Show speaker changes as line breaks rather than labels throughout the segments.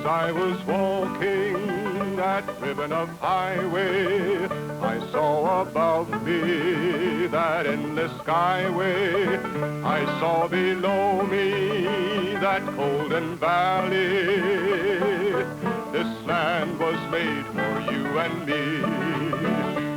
I was walking that ribbon of highway, I saw above me that endless skyway. I saw below me that golden valley. This land was made for you and me.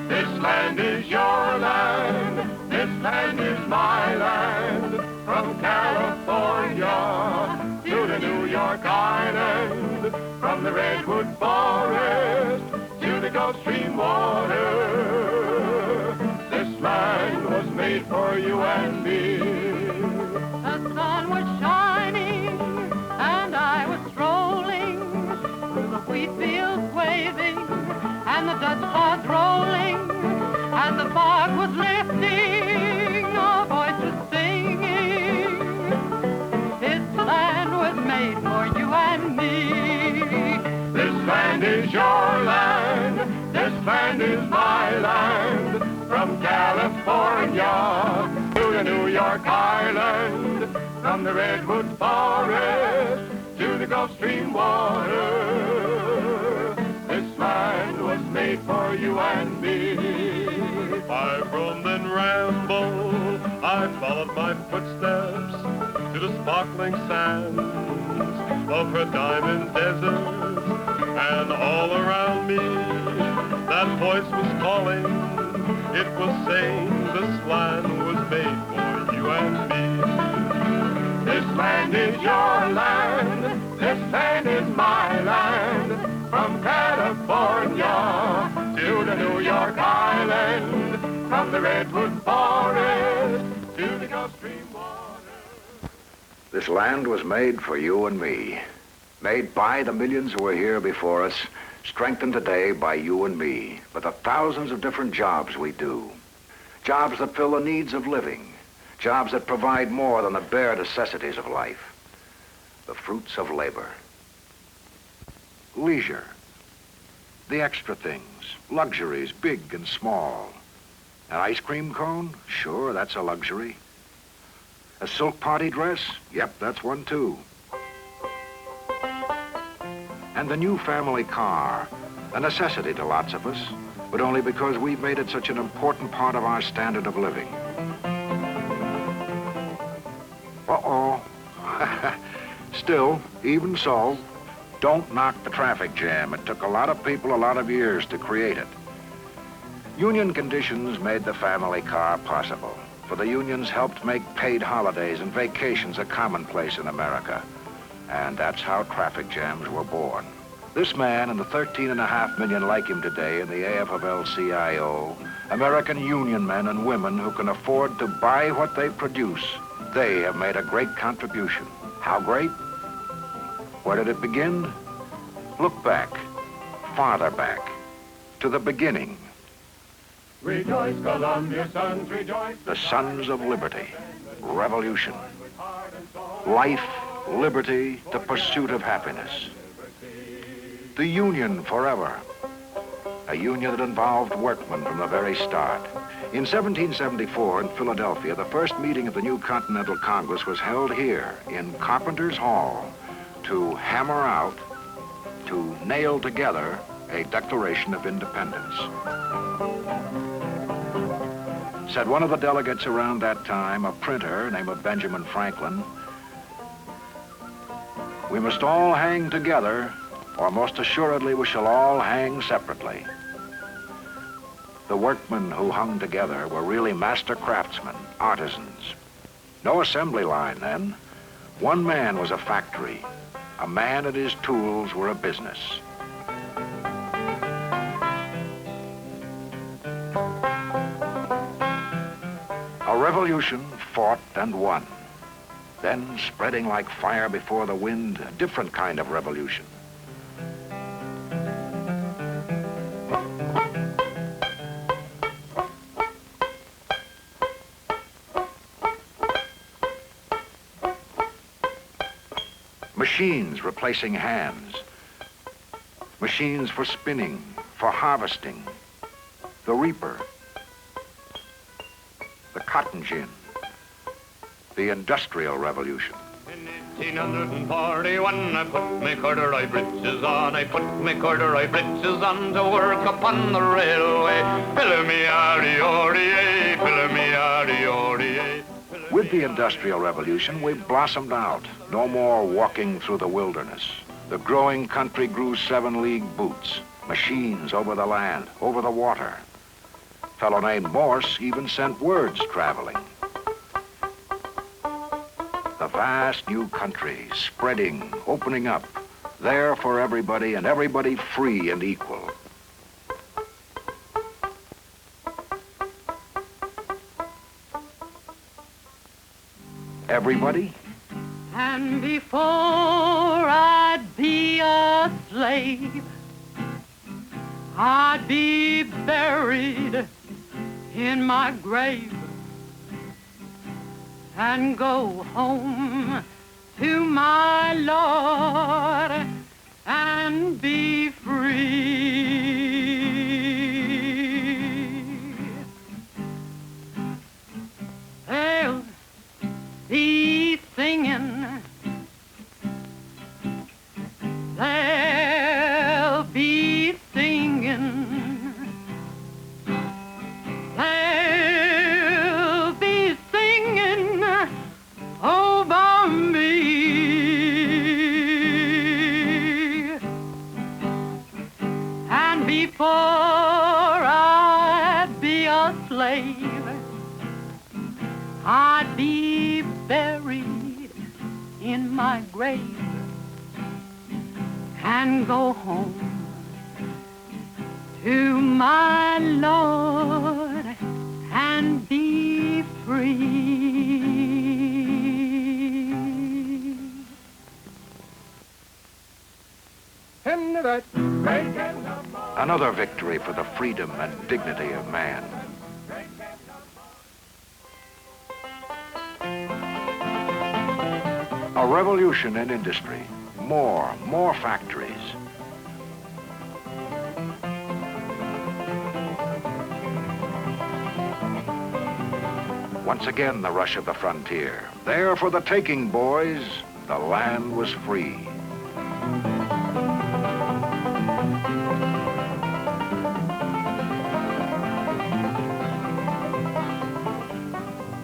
This land is your land. This land is my land. From California to the New York Island, from the Redwood Forest to the Gulf Stream water. This land was made for you and me.
The sun was shining and I was strolling through the wheat fields waving and the Dutch clouds rolling, and the fog was lifting, our voices singing. This land was made for you and me.
This land is your land. This land is my land. From California to the New York Island, from the Redwood Forest to the Gulf Stream water. This land was made for you and me.
I've roamed and rambled, I followed my footsteps to the sparkling sands of her diamond deserts, and all around me that voice was calling. It was saying this land was made for you and me.
This land is your land. This land is my land. From California to the New York Island, from the Redwood Forest to the Gulf Stream water.
This land was made for you and me. Made by the millions who were here before us, strengthened today by you and me, for the thousands of different jobs we do. Jobs that fill the needs of living. Jobs that provide more than the bare necessities of life. The fruits of labor. Leisure. The extra things. Luxuries, big and small. An ice cream cone? Sure, that's a luxury. A silk party dress? Yep, that's one too. And the new family car, a necessity to lots of us, but only because we've made it such an important part of our standard of living. Uh-oh. Still, even so, don't knock the traffic jam. It took a lot of people a lot of years to create it. Union conditions made the family car possible, for the unions helped make paid holidays and vacations a commonplace in America. And that's how traffic jams were born. This man and the 13.5 million like him today in the AFL-CIO, American union men and women who can afford to buy what they produce, they have made a great contribution. How great? Where did it begin? Look back, farther back, to the beginning.
Rejoice, Columbia sons, rejoice.
The sons of liberty, revolution, life, liberty, the pursuit of happiness. The Union forever. A union that involved workmen from the very start. In 1774 in Philadelphia, the first meeting of the new Continental Congress was held here in Carpenter's Hall to hammer out, to nail together a Declaration of Independence. Said one of the delegates around that time, a printer named Benjamin Franklin, "We must all hang together, or most assuredly we shall all hang separately." The workmen who hung together were really master craftsmen, artisans. No assembly line then. One man was a factory. A man and his tools were a business. A revolution fought and won. Then, spreading like fire before the wind, a different kind of revolution. Machines replacing hands. Machines for spinning, for harvesting. The reaper. The cotton gin. The Industrial Revolution.
1941, I put me corduroy breeches on, I put me corduroy breeches on to work upon the railway. Pillamee-arry-orry-ay, pillamee-arry-orry-ay.
With the Industrial Revolution, we blossomed out. No more walking through the wilderness. The growing country grew 7-league boots, machines over the land, over the water. A fellow named Morse even sent words traveling. The vast new country, spreading, opening up, there for everybody and everybody free and equal. Everybody?
And before I'd be a slave, I'd be buried in my grave and go home to my Lord and be free. They'll be singing, they'll be singing, they'll be singing over me. And before I'd be a slave, I'd be buried in my grave and go home to my Lord and be free.
Another victory for the freedom and dignity of man. A revolution in industry. More factories. Once again, the rush of the frontier. There for the taking, boys. The land was free.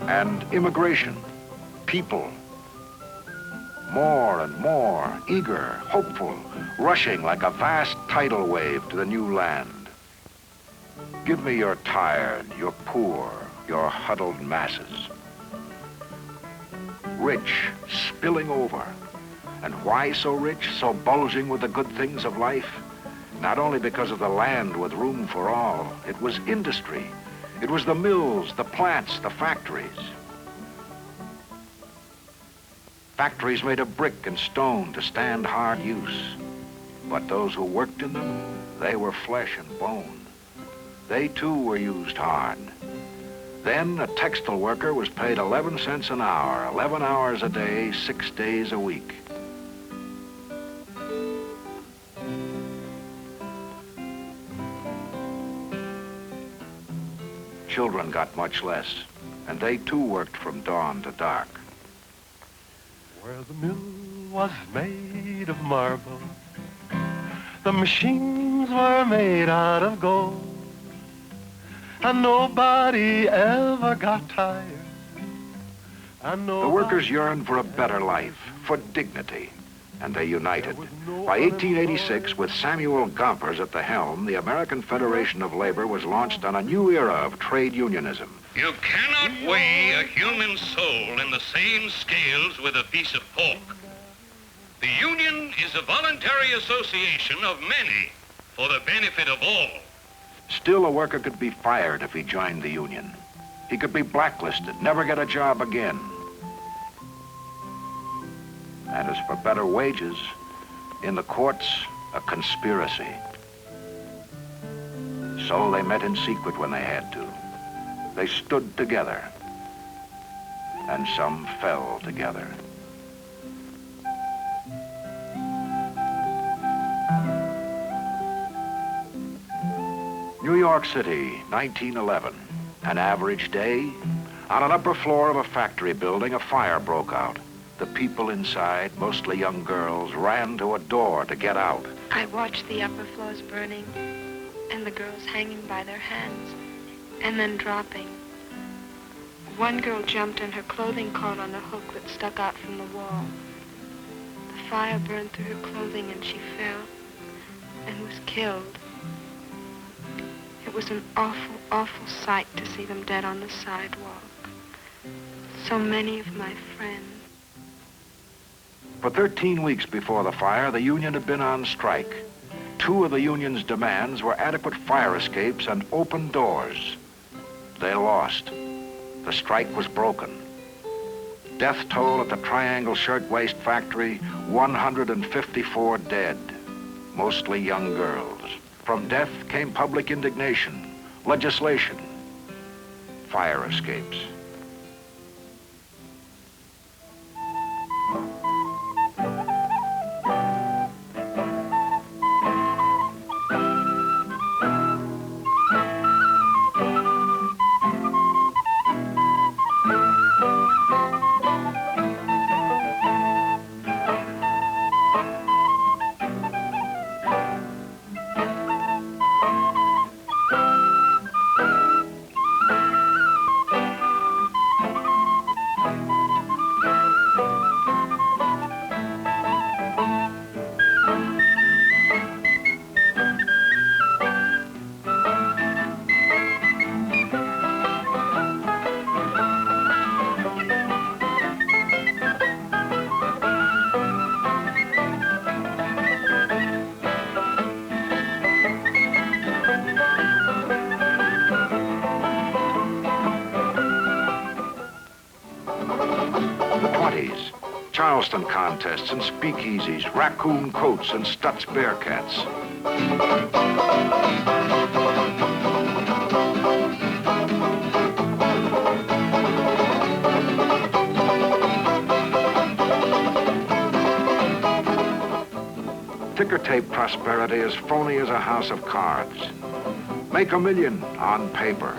And immigration, people. More and more, eager, hopeful, rushing like a vast tidal wave to the new land. Give me your tired, your poor, your huddled masses. Rich, spilling over. And why so rich, so bulging with the good things of life? Not only because of the land with room for all, it was industry. It was the mills, the plants, the factories. Factories made of brick and stone to stand hard use. But those who worked in them, they were flesh and bone. They too were used hard. Then a textile worker was paid 11 cents an hour, 11 hours a day, 6 days a week. Children got much less, and they too worked from dawn to dark.
Where the mill was made of marble, the machines were made out of gold, and nobody ever got tired. And
The workers yearned for a better life, for dignity, and they united. By 1886, with Samuel Gompers at the helm, the American Federation of Labor was launched on a new era of trade unionism.
You cannot weigh a human soul in the same scales with a piece of pork. The union is a voluntary association of many for the benefit of all.
Still, a worker could be fired if he joined the union. He could be blacklisted, never get a job again. And as for better wages, in the courts, a conspiracy. So they met in secret when they had to. They stood together, and some fell together. New York City, 1911. An average day. On an upper floor of a factory building, a fire broke out. The people inside, mostly young girls, ran to a door to get out.
I watched the upper floors burning and the girls hanging by their hands and then dropping. One girl jumped and her clothing caught on a hook that stuck out from the wall. The fire burned through her clothing and she fell and was killed. It was an awful, awful sight to see them dead on the sidewalk. So many of my friends.
For 13 weeks before the fire, the union had been on strike. 2 of the union's demands were adequate fire escapes and open doors. They lost. The strike was broken. Death toll at the Triangle Shirtwaist Factory, 154 dead, mostly young girls. From death came public indignation, legislation, fire escapes. Charleston contests and speakeasies, raccoon coats and Stutz Bearcats. Ticker tape prosperity as phony as a house of cards. Make $1 million on paper.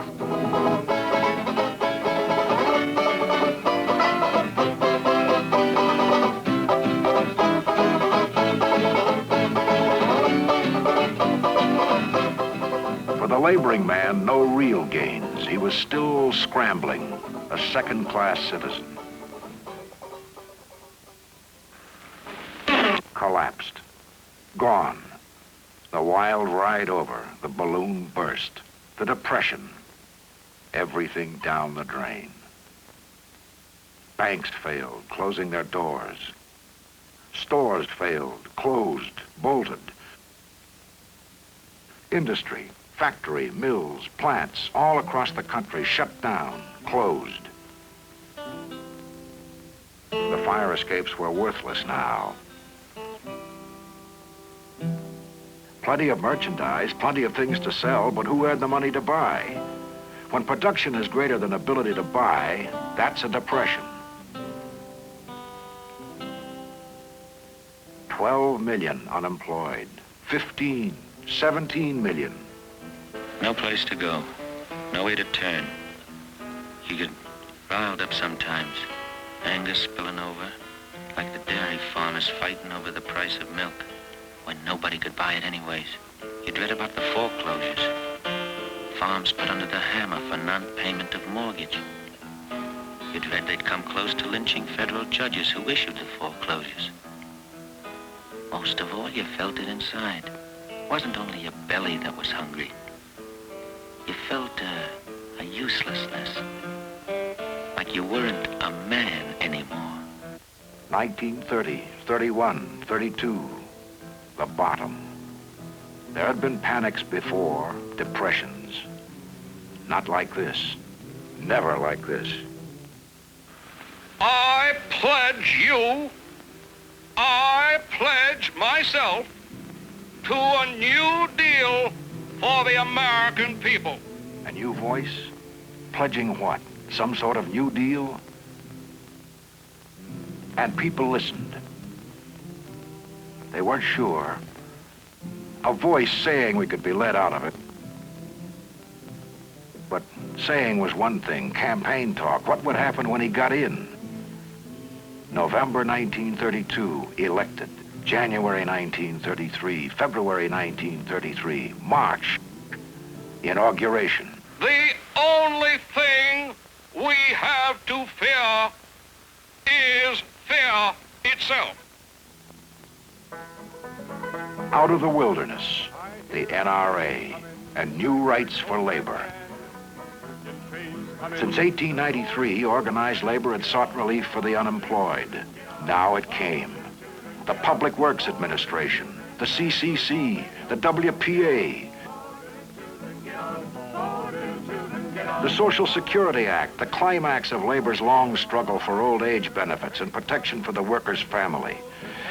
For the laboring man, no real gains. He was still scrambling, a second-class citizen. Collapsed. Gone. The wild ride over. The balloon burst. The depression. Everything down the drain. Banks failed, closing their doors. Stores failed, closed, bolted. Industry, factory, mills, plants, all across the country shut down, closed. The fire escapes were worthless now. Plenty of merchandise, plenty of things to sell, but who had the money to buy? When production is greater than ability to buy, that's a depression. 12 million unemployed, 15, 17 million.
No place to go, no way to turn. You get riled up sometimes, anger spilling over, like the dairy farmers fighting over the price of milk, when nobody could buy it anyways. You'd read about the foreclosures. Farms put under the hammer for non-payment of mortgage. You'd read they'd come close to lynching federal judges who issued the foreclosures. Most of all, you felt it inside. It wasn't only your belly that was hungry. You felt a uselessness, like you weren't a man anymore.
1930, 31, 32, the bottom. There had been panics before, depressions. Not like this, never like this.
I pledge myself to a new deal for the American people.
A new voice? Pledging what? Some sort of new deal? And people listened. They weren't sure. A voice saying we could be let out of it. But saying was one thing, campaign talk. What would happen when he got in? November 1932, elected. January 1933, February 1933, March, inauguration.
The only thing we have to fear is fear itself.
Out of the wilderness, the NRA, and new rights for labor. Since 1893, organized labor had sought relief for the unemployed. Now it came. The Public Works Administration, the CCC, the WPA, the Social Security Act, the climax of labor's long struggle for old age benefits and protection for the worker's family,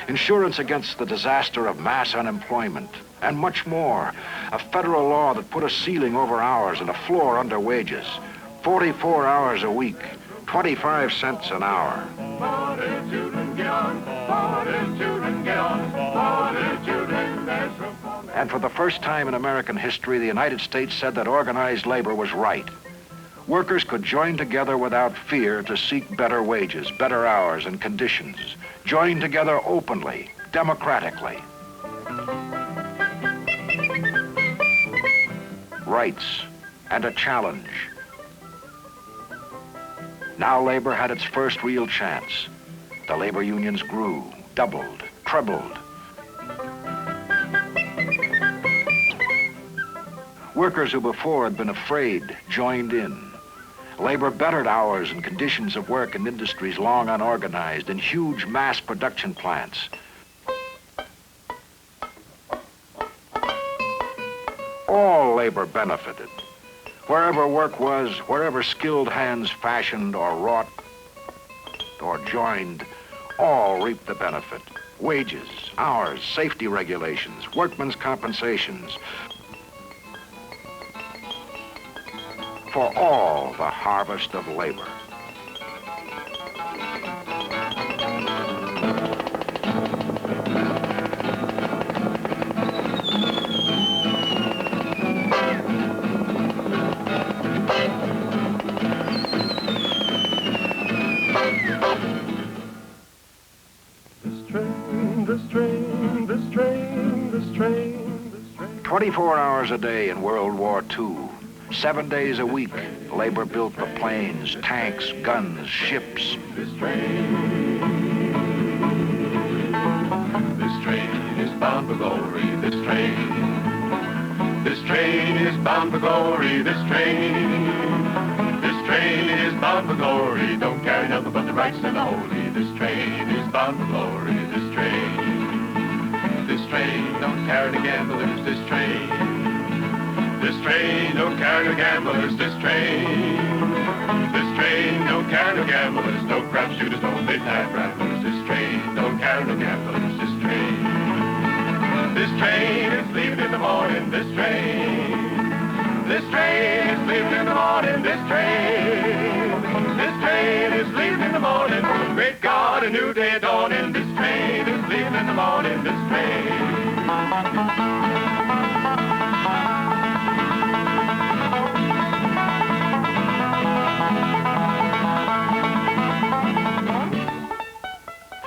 insurance against the disaster of mass unemployment, and much more. A federal law that put a ceiling over hours and a floor under wages. 44 hours a week, 25 cents an hour. And for the first time in American history, the United States said that organized labor was right. Workers could join together without fear to seek better wages, better hours and conditions. Join together openly, democratically. Rights and a challenge. Now labor had its first real chance. The labor unions grew, doubled, trebled. Workers who before had been afraid joined in. Labor bettered hours and conditions of work in industries long unorganized, in huge mass production plants. All labor benefited. Wherever work was, wherever skilled hands fashioned or wrought or joined, all reaped the benefit. Wages, hours, safety regulations, workmen's compensations. For all the harvest of labor.
This train, this train, this train, this train.
24 hours a day in World War II. 7 days a week, labor built the planes, tanks, guns, ships.
This train is bound for glory. This train is bound for glory. This train is bound for glory. Don't carry nothing but the righteous and the holy. This train is bound for glory. This train don't carry the gamblers. This train don't carry no gamblers. This train don't carry no gamblers. No crap shooters, no midnight ramblers. This train don't carry no gamblers. This train is leaving in the morning. This train is leaving in the morning. This train is leaving in the morning. Great God, a new day dawning. This train is leaving in the morning. This train.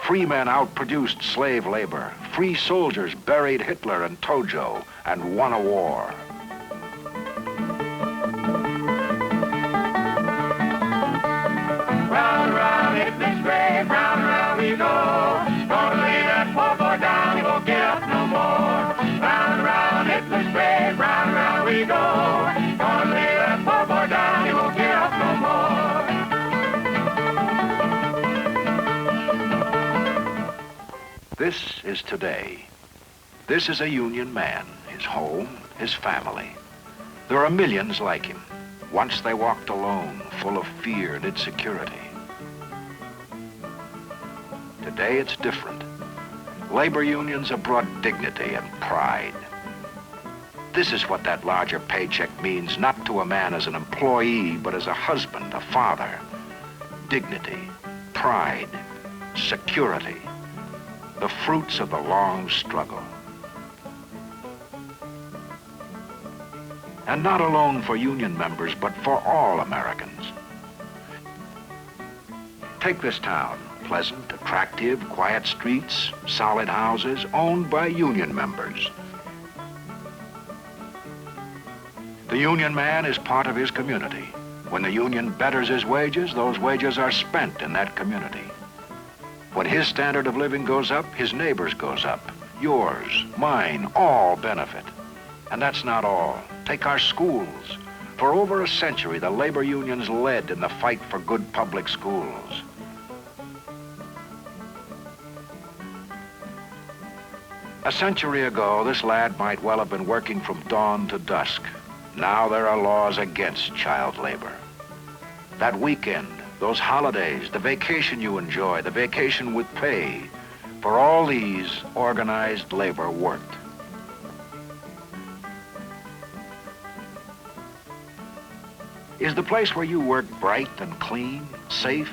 Free men outproduced slave labor. Free soldiers buried Hitler and Tojo and won a war.
Round, round, hit this grave, round, round we go. Gonna lay that poor boy down, he won't get up no more. Round, round, hit this grave, round, round we go. Gonna lay that poor boy down, he won't get up no more.
This is today. This is a Union man, his home, his family. There are millions like him. Once they walked alone, full of fear and insecurity. Today it's different. Labor unions have brought dignity and pride. This is what that larger paycheck means, not to a man as an employee, but as a husband, a father. Dignity, pride, security. The fruits of the long struggle. And not alone for union members, but for all Americans. Take this town, pleasant, attractive, quiet streets, solid houses owned by union members. The union man is part of his community. When the union betters his wages, those wages are spent in that community. When his standard of living goes up, his neighbor's goes up. Yours, mine, all benefit. And that's not all. Take our schools. For over a century, the labor unions led in the fight for good public schools. A century ago, this lad might well have been working from dawn to dusk. Now there are laws against child labor. That weekend, those holidays, the vacation you enjoy, the vacation with pay, for all these, organized labor worked. Is the place where you work bright and clean, safe?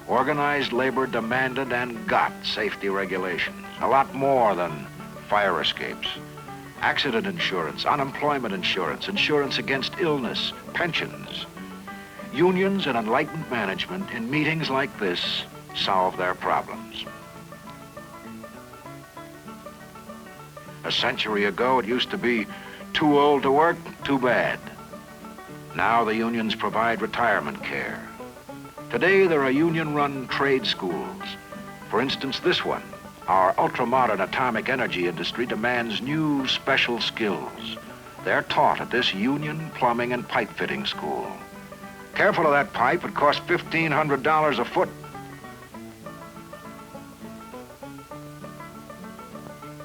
Organized labor demanded and got safety regulations, a lot more than fire escapes. Accident insurance, unemployment insurance, insurance against illness, pensions. Unions and enlightened management in meetings like this solve their problems. A century ago, it used to be too old to work, too bad. Now the unions provide retirement care. Today, there are union-run trade schools. For instance, this one. Our ultra-modern atomic energy industry demands new special skills. They're taught at this union plumbing and pipe fitting school. Careful of that pipe, it costs $1,500 a foot.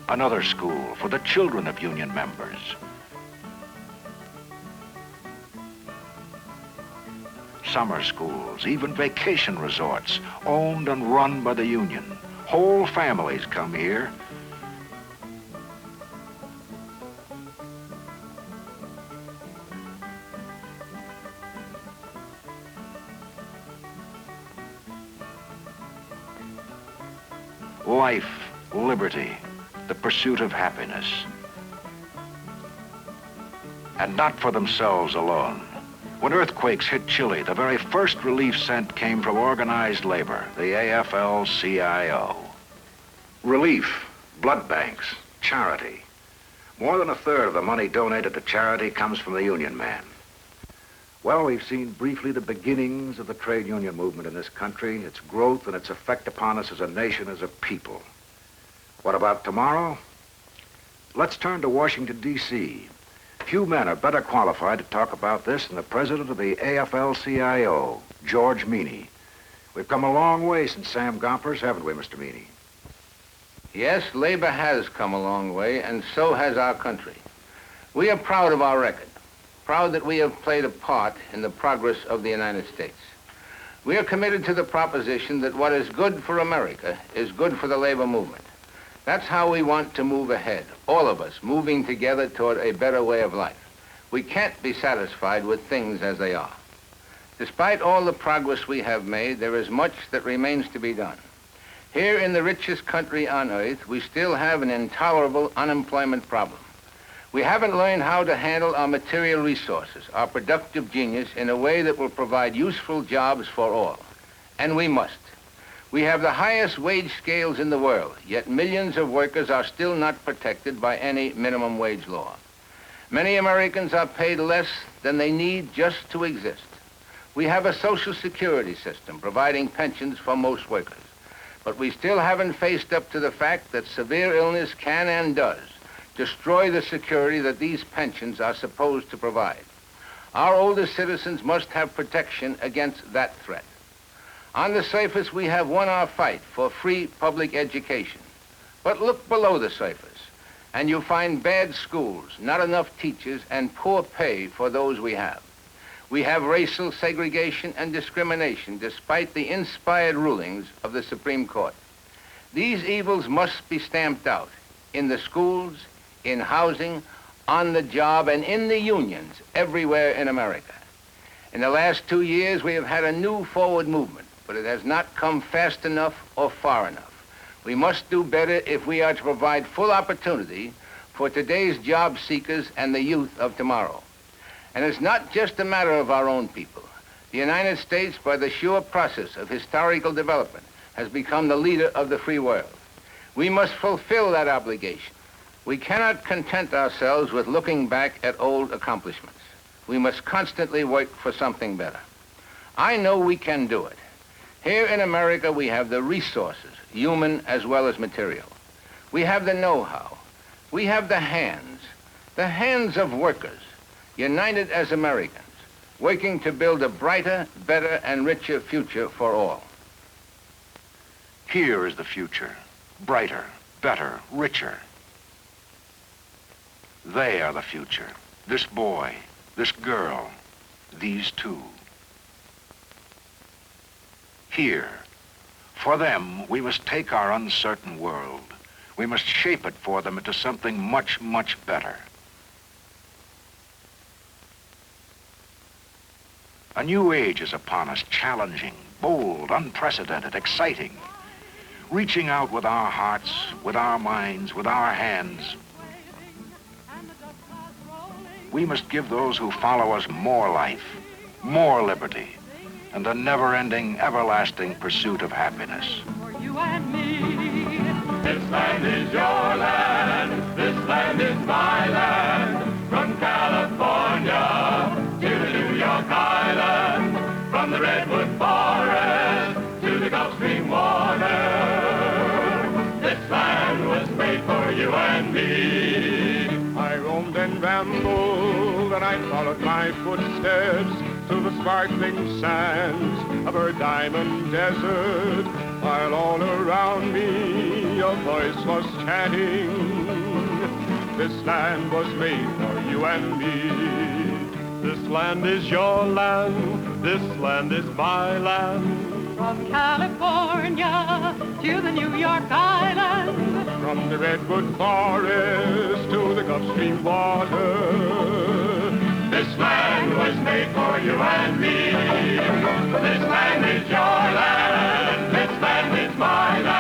Another school for the children of union members. Summer schools, even vacation resorts, owned and run by the union. Whole families come here. Life, liberty, the pursuit of happiness. And not for themselves alone. When earthquakes hit Chile, the very first relief sent came from organized labor, the AFL-CIO. Relief, blood banks, charity. More than a third of the money donated to charity comes from the union man. Well, we've seen briefly the beginnings of the trade union movement in this country, its growth and its effect upon us as a nation, as a people. What about tomorrow? Let's turn to Washington, D.C. Few men are better qualified to talk about this than the president of the AFL-CIO, George Meany. We've come a long way since Sam Gompers, haven't we, Mr. Meany?
Yes, labor has come a long way, and so has our country. We are proud of our record, proud that we have played a part in the progress of the United States. We are committed to the proposition that what is good for America is good for the labor movement. That's how we want to move ahead, all of us moving together toward a better way of life. We can't be satisfied with things as they are. Despite all the progress we have made, there is much that remains to be done. Here in the richest country on earth, we still have an intolerable unemployment problem. We haven't learned how to handle our material resources, our productive genius, in a way that will provide useful jobs for all. And we must. We have the highest wage scales in the world, yet millions of workers are still not protected by any minimum wage law. Many Americans are paid less than they need just to exist. We have a Social Security system providing pensions for most workers, but we still haven't faced up to the fact that severe illness can and does destroy the security that these pensions are supposed to provide. Our older citizens must have protection against that threat. On the surface, we have won our fight for free public education. But look below the surface, and you'll find bad schools, not enough teachers, and poor pay for those we have. We have racial segregation and discrimination, despite the inspired rulings of the Supreme Court. These evils must be stamped out in the schools, in housing, on the job, and in the unions everywhere in America. In the last 2 years, we have had a new forward movement, but it has not come fast enough or far enough. We must do better if we are to provide full opportunity for today's job seekers and the youth of tomorrow. And it's not just a matter of our own people. The United States, by the sure process of historical development, has become the leader of the free world. We must fulfill that obligation. We cannot content ourselves with looking back at old accomplishments. We must constantly work for something better. I know we can do it. Here in America, we have the resources, human as well as material. We have the know-how. We have the hands of workers, united as Americans, working to build a brighter, better, and richer future for all.
Here is the future. Brighter, better, richer. They are the future. This boy, this girl, these two. Here, for them, we must take our uncertain world. We must shape it for them into something much, much better. A new age is upon us, challenging, bold, unprecedented, exciting. Reaching out with our hearts, with our minds, with our hands. We must give those who follow us more life, more liberty, and a never-ending, everlasting pursuit of happiness.
For you and me.
This land is your land, this land is my land, from California to the New York Island, from the Redwood Forest to the Gulf Stream water. This land was made for you and me.
I roamed and rambled, and I followed my footsteps to the sparkling sands of her diamond desert, while all around me a voice was chanting, this land was made for you and me.
This land is your land, this land is my land.
From California to the New York Island,
From the Redwood Forest to the Gulf Stream water,
This land was made for you and me. This land is your land, this land is my land.